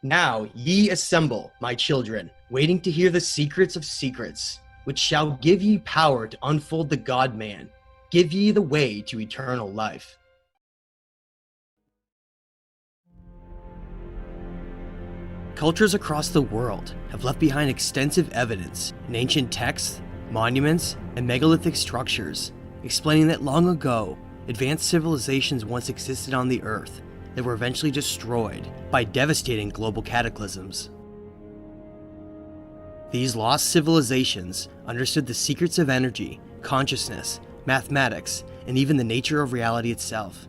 Now ye assemble, my children, waiting to hear the secrets of secrets, which shall give ye power to unfold the God-man, give ye the way to eternal life. Cultures across the world have left behind extensive evidence in ancient texts, monuments, and megalithic structures, explaining that long ago, advanced civilizations once existed on the Earth that were eventually destroyed by devastating global cataclysms. These lost civilizations understood the secrets of energy, consciousness, mathematics, and even the nature of reality itself.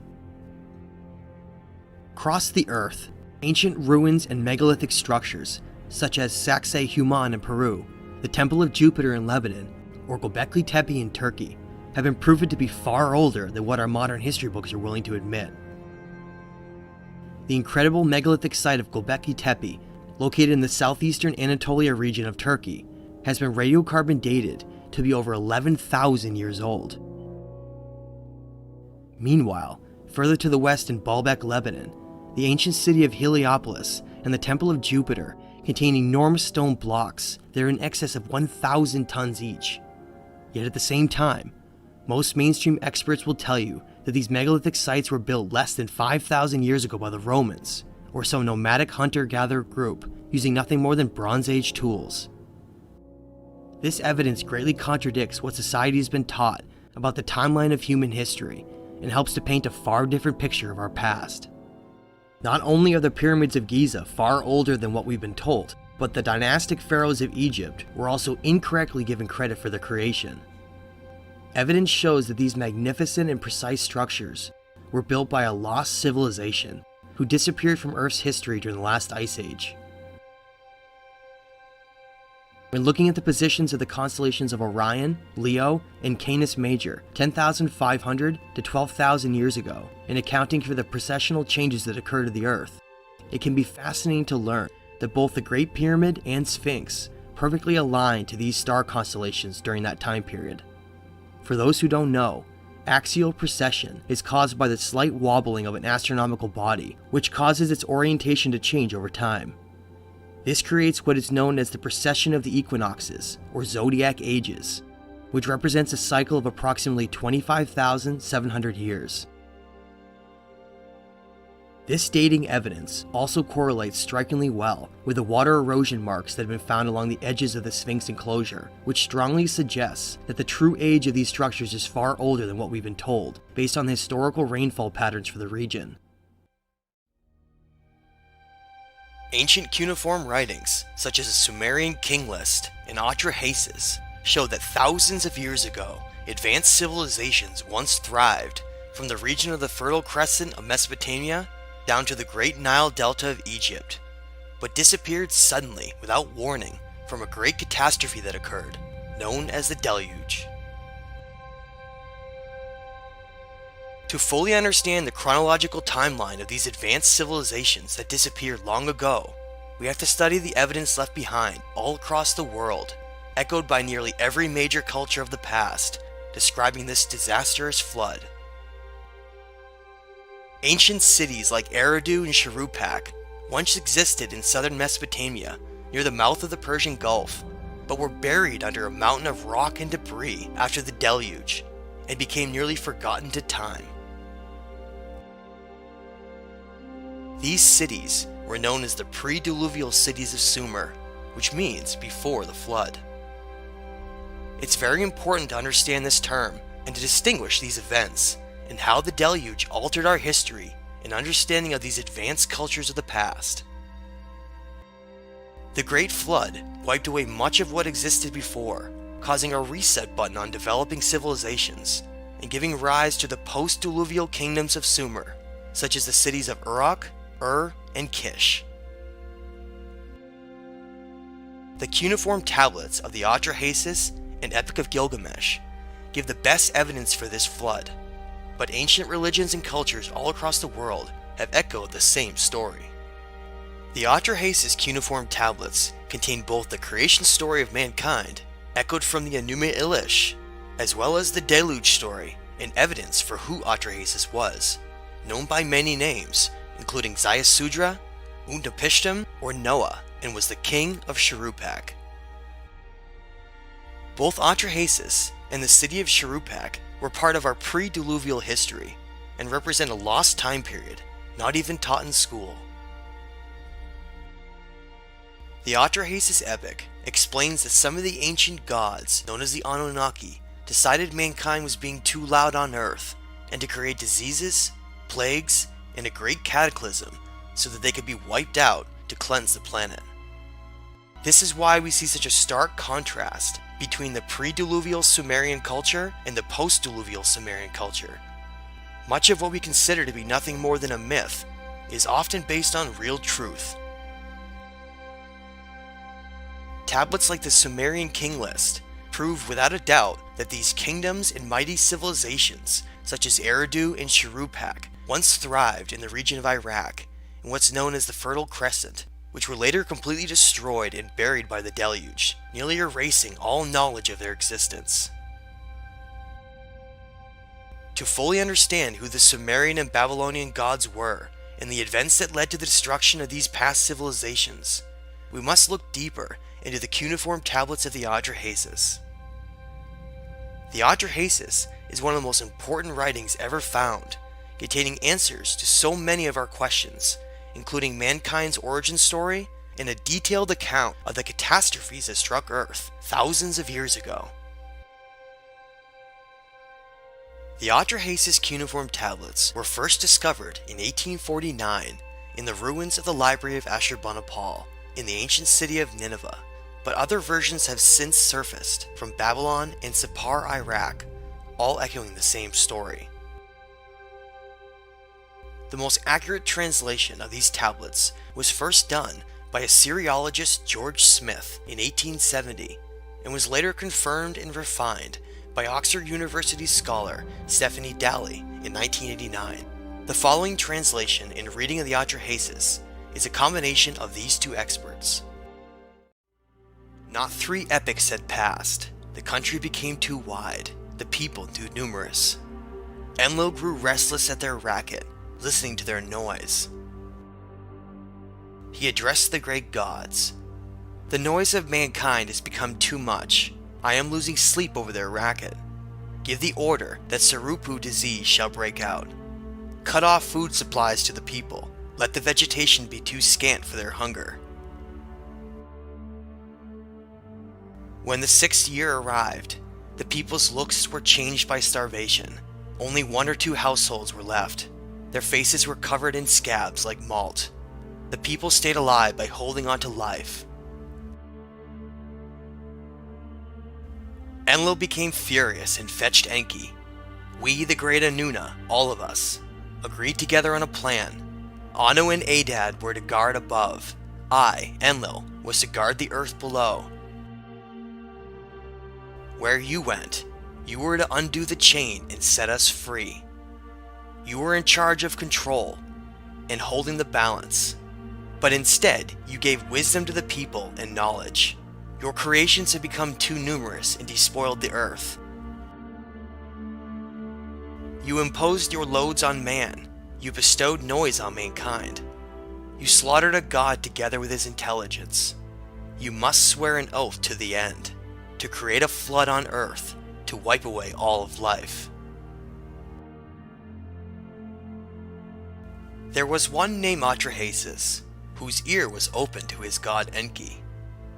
Across the Earth, ancient ruins and megalithic structures, such as Sacsayhuaman in Peru, the Temple of Jupiter in Lebanon, or Gobekli Tepe in Turkey, have been proven to be far older than what our modern history books are willing to admit. The incredible megalithic site of Gobekli Tepe, located in the southeastern Anatolia region of Turkey, has been radiocarbon dated to be over 11,000 years old. Meanwhile, further to the west in Baalbek, Lebanon, the ancient city of Heliopolis and the Temple of Jupiter contain enormous stone blocks that are in excess of 1,000 tons each. Yet at the same time, most mainstream experts will tell you that these megalithic sites were built less than 5,000 years ago by the Romans, or some nomadic hunter-gatherer group using nothing more than Bronze Age tools. This evidence greatly contradicts what society has been taught about the timeline of human history and helps to paint a far different picture of our past. Not only are the pyramids of Giza far older than what we've been told, but the dynastic pharaohs of Egypt were also incorrectly given credit for their creation. Evidence shows that these magnificent and precise structures were built by a lost civilization who disappeared from Earth's history during the last ice age. When looking at the positions of the constellations of Orion, Leo, and Canis Major 10,500 to 12,000 years ago, and accounting for the precessional changes that occurred to the Earth, it can be fascinating to learn that both the Great Pyramid and Sphinx perfectly align to these star constellations during that time period. For those who don't know, axial precession is caused by the slight wobbling of an astronomical body, which causes its orientation to change over time. This creates what is known as the precession of the equinoxes, or zodiac ages, which represents a cycle of approximately 25,700 years. This dating evidence also correlates strikingly well with the water erosion marks that have been found along the edges of the Sphinx enclosure, which strongly suggests that the true age of these structures is far older than what we've been told, based on the historical rainfall patterns for the region. Ancient cuneiform writings, such as the Sumerian king list and Atrahasis, show that thousands of years ago, advanced civilizations once thrived from the region of the Fertile Crescent of Mesopotamia down to the Great Nile Delta of Egypt, but disappeared suddenly without warning from a great catastrophe that occurred, known as the Deluge. To fully understand the chronological timeline of these advanced civilizations that disappeared long ago, we have to study the evidence left behind all across the world, echoed by nearly every major culture of the past, describing this disastrous flood. Ancient cities like Eridu and Shuruppak once existed in southern Mesopotamia near the mouth of the Persian Gulf, but were buried under a mountain of rock and debris after the Deluge, and became nearly forgotten to time. These cities were known as the Pre-Diluvial cities of Sumer, which means before the flood. It's very important to understand this term and to distinguish these events, and how the Deluge altered our history and understanding of these advanced cultures of the past. The Great Flood wiped away much of what existed before, causing a reset button on developing civilizations, and giving rise to the post-diluvial kingdoms of Sumer, such as the cities of Uruk, Ur, and Kish. The cuneiform tablets of the Atrahasis and Epic of Gilgamesh give the best evidence for this flood, but ancient religions and cultures all across the world have echoed the same story. The Atrahasis cuneiform tablets contain both the creation story of mankind, echoed from the Enuma Elish, as well as the Deluge story and evidence for who Atrahasis was, known by many names, including Zayasudra, Utnapishtim, or Noah, and was the king of Shuruppak. Both Atrahasis and the city of Shuruppak were part of our pre-diluvial history and represent a lost time period, not even taught in school. The Atrahasis epic explains that some of the ancient gods, known as the Anunnaki, decided mankind was being too loud on Earth and to create diseases, plagues, and a great cataclysm so that they could be wiped out to cleanse the planet. This is why we see such a stark contrast between the pre-diluvial Sumerian culture and the post-diluvial Sumerian culture. Much of what we consider to be nothing more than a myth is often based on real truth. Tablets like the Sumerian king list prove without a doubt that these kingdoms and mighty civilizations, such as Eridu and Shuruppak, once thrived in the region of Iraq in what's known as the Fertile Crescent, which were later completely destroyed and buried by the Deluge, nearly erasing all knowledge of their existence. To fully understand who the Sumerian and Babylonian gods were, and the events that led to the destruction of these past civilizations, we must look deeper into the cuneiform tablets of the Atrahasis. The Atrahasis is one of the most important writings ever found, containing answers to so many of our questions, including mankind's origin story and a detailed account of the catastrophes that struck Earth thousands of years ago. The Atrahasis cuneiform tablets were first discovered in 1849 in the ruins of the Library of Ashurbanipal in the ancient city of Nineveh, but other versions have since surfaced from Babylon and Sippar, Iraq, all echoing the same story. The most accurate translation of these tablets was first done by Assyriologist George Smith in 1870 and was later confirmed and refined by Oxford University scholar Stephanie Dalley in 1989. The following translation and reading of the Atrahasis is a combination of these two experts. Not 3 epochs had passed. The country became too wide, the people too numerous. Enlil grew restless at their racket, listening to their noise. He addressed the great gods. The noise of mankind has become too much. I am losing sleep over their racket. Give the order that Sarupu disease shall break out. Cut off food supplies to the people. Let the vegetation be too scant for their hunger. When the 6th year arrived, the people's looks were changed by starvation. Only 1 or 2 households were left. Their faces were covered in scabs like malt. The people stayed alive by holding on to life. Enlil became furious and fetched Enki. We, the great Anuna, all of us, agreed together on a plan. Anu and Adad were to guard above. I, Enlil, was to guard the earth below. Where you went, you were to undo the chain and set us free. You were in charge of control and holding the balance, but instead you gave wisdom to the people and knowledge. Your creations had become too numerous and despoiled the earth. You imposed your loads on man. You bestowed noise on mankind. You slaughtered a god together with his intelligence. You must swear an oath to the end, to create a flood on earth, to wipe away all of life. There was one named Atrahasis, whose ear was open to his god Enki.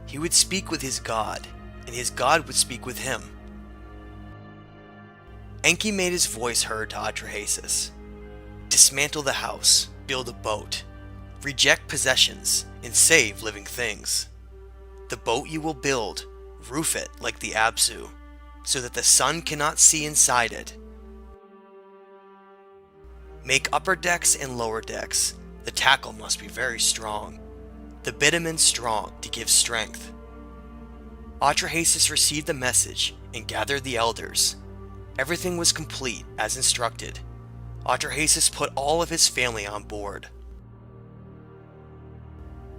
He would speak with his god, and his god would speak with him. Enki made his voice heard to Atrahasis. Dismantle the house, build a boat, reject possessions, and save living things. The boat you will build, roof it like the Absu, so that the sun cannot see inside it. Make upper decks and lower decks. The tackle must be very strong. The bitumen strong to give strength. Atrahasis received the message and gathered the elders. Everything was complete as instructed. Atrahasis put all of his family on board.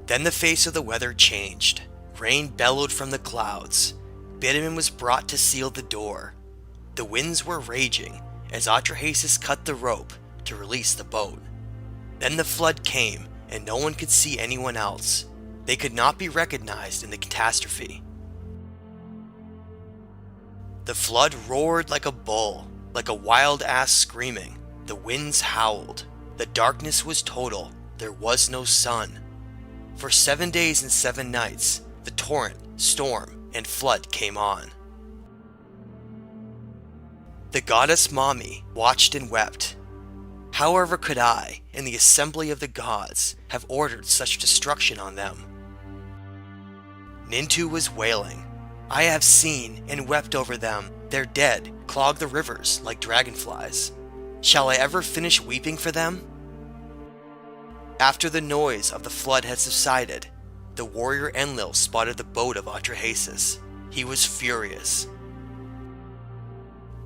Then the face of the weather changed. Rain bellowed from the clouds. Bitumen was brought to seal the door. The winds were raging as Atrahasis cut the rope to release the boat. Then the flood came and no one could see anyone else. They could not be recognized in the catastrophe. The flood roared like a bull, like a wild ass screaming. The winds howled. The darkness was total. There was no sun. For 7 days and 7 nights, the torrent, storm, and flood came on. The goddess Mami watched and wept. However could I, in the assembly of the gods, have ordered such destruction on them? Nintu was wailing. I have seen and wept over them. Their dead clog the rivers like dragonflies. Shall I ever finish weeping for them? After the noise of the flood had subsided, the warrior Enlil spotted the boat of Atrahasis. He was furious.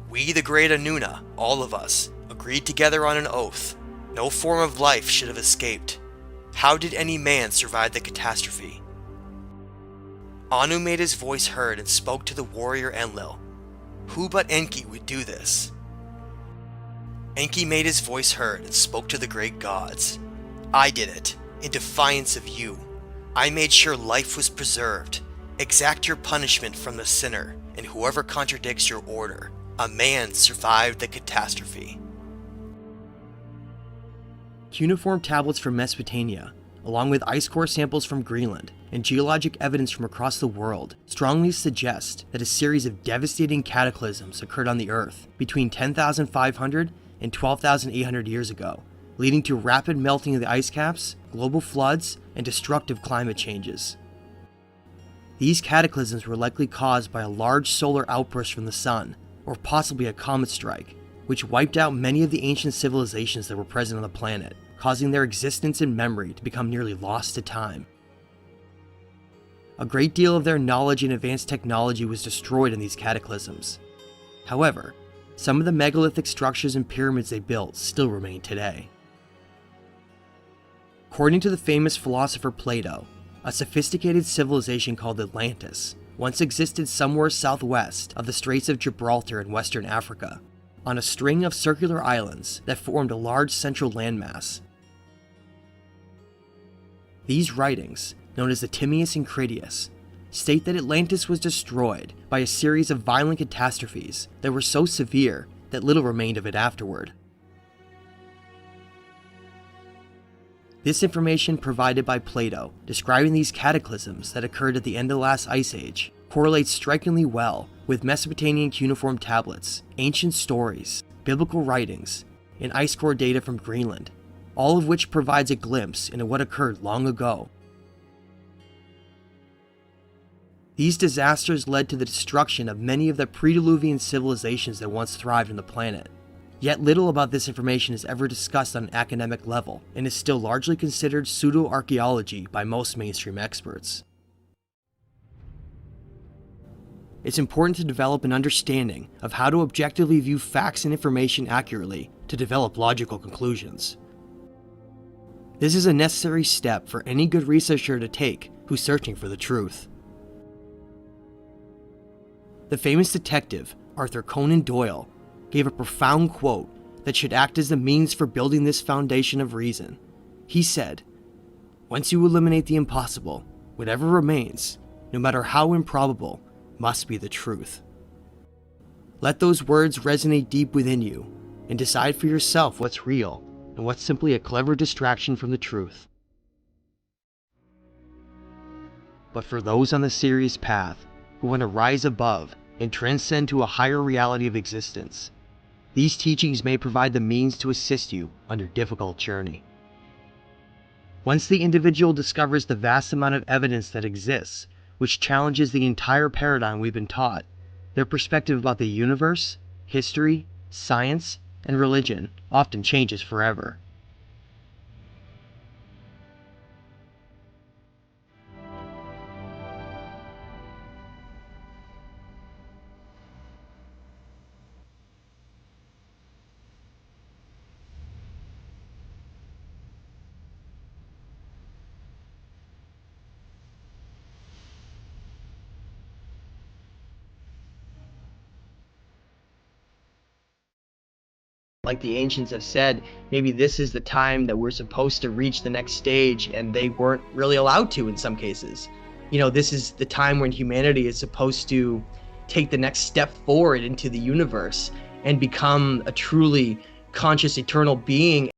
We, the great Anunna, all of us, agreed together on an oath. No form of life should have escaped. How did any man survive the catastrophe? Anu made his voice heard and spoke to the warrior Enlil. Who but Enki would do this? Enki made his voice heard and spoke to the great gods. I did it, in defiance of you. I made sure life was preserved. Exact your punishment from the sinner, and whoever contradicts your order. A man survived the catastrophe. Cuneiform tablets from Mesopotamia, along with ice core samples from Greenland and geologic evidence from across the world, strongly suggest that a series of devastating cataclysms occurred on the Earth between 10,500 and 12,800 years ago, leading to rapid melting of the ice caps, global floods, and destructive climate changes. These cataclysms were likely caused by a large solar outburst from the sun, or possibly a comet strike, which wiped out many of the ancient civilizations that were present on the planet, causing their existence and memory to become nearly lost to time. A great deal of their knowledge and advanced technology was destroyed in these cataclysms. However, some of the megalithic structures and pyramids they built still remain today. According to the famous philosopher Plato, a sophisticated civilization called Atlantis once existed somewhere southwest of the Straits of Gibraltar in Western Africa, on a string of circular islands that formed a large central landmass. These writings, known as the Timaeus and Critias, state that Atlantis was destroyed by a series of violent catastrophes that were so severe that little remained of it afterward. This information provided by Plato, describing these cataclysms that occurred at the end of the last ice age, correlates strikingly well with Mesopotamian cuneiform tablets, ancient stories, biblical writings, and ice core data from Greenland, all of which provides a glimpse into what occurred long ago. These disasters led to the destruction of many of the pre-Diluvian civilizations that once thrived on the planet. Yet little about this information is ever discussed on an academic level, and is still largely considered pseudo-archaeology by most mainstream experts. It's important to develop an understanding of how to objectively view facts and information accurately to develop logical conclusions. This is a necessary step for any good researcher to take who's searching for the truth. The famous detective, Arthur Conan Doyle, gave a profound quote that should act as the means for building this foundation of reason. He said, "Once you eliminate the impossible, whatever remains, no matter how improbable, must be the truth." Let those words resonate deep within you, and decide for yourself what's real and what's simply a clever distraction from the truth. But for those on the serious path who want to rise above and transcend to a higher reality of existence, these teachings may provide the means to assist you on your difficult journey. Once the individual discovers the vast amount of evidence that exists, which challenges the entire paradigm we've been taught, their perspective about the universe, history, science, and religion often changes forever. Like the ancients have said, maybe this is the time that we're supposed to reach the next stage, and they weren't really allowed to in some cases. You know, this is the time when humanity is supposed to take the next step forward into the universe and become a truly conscious eternal being.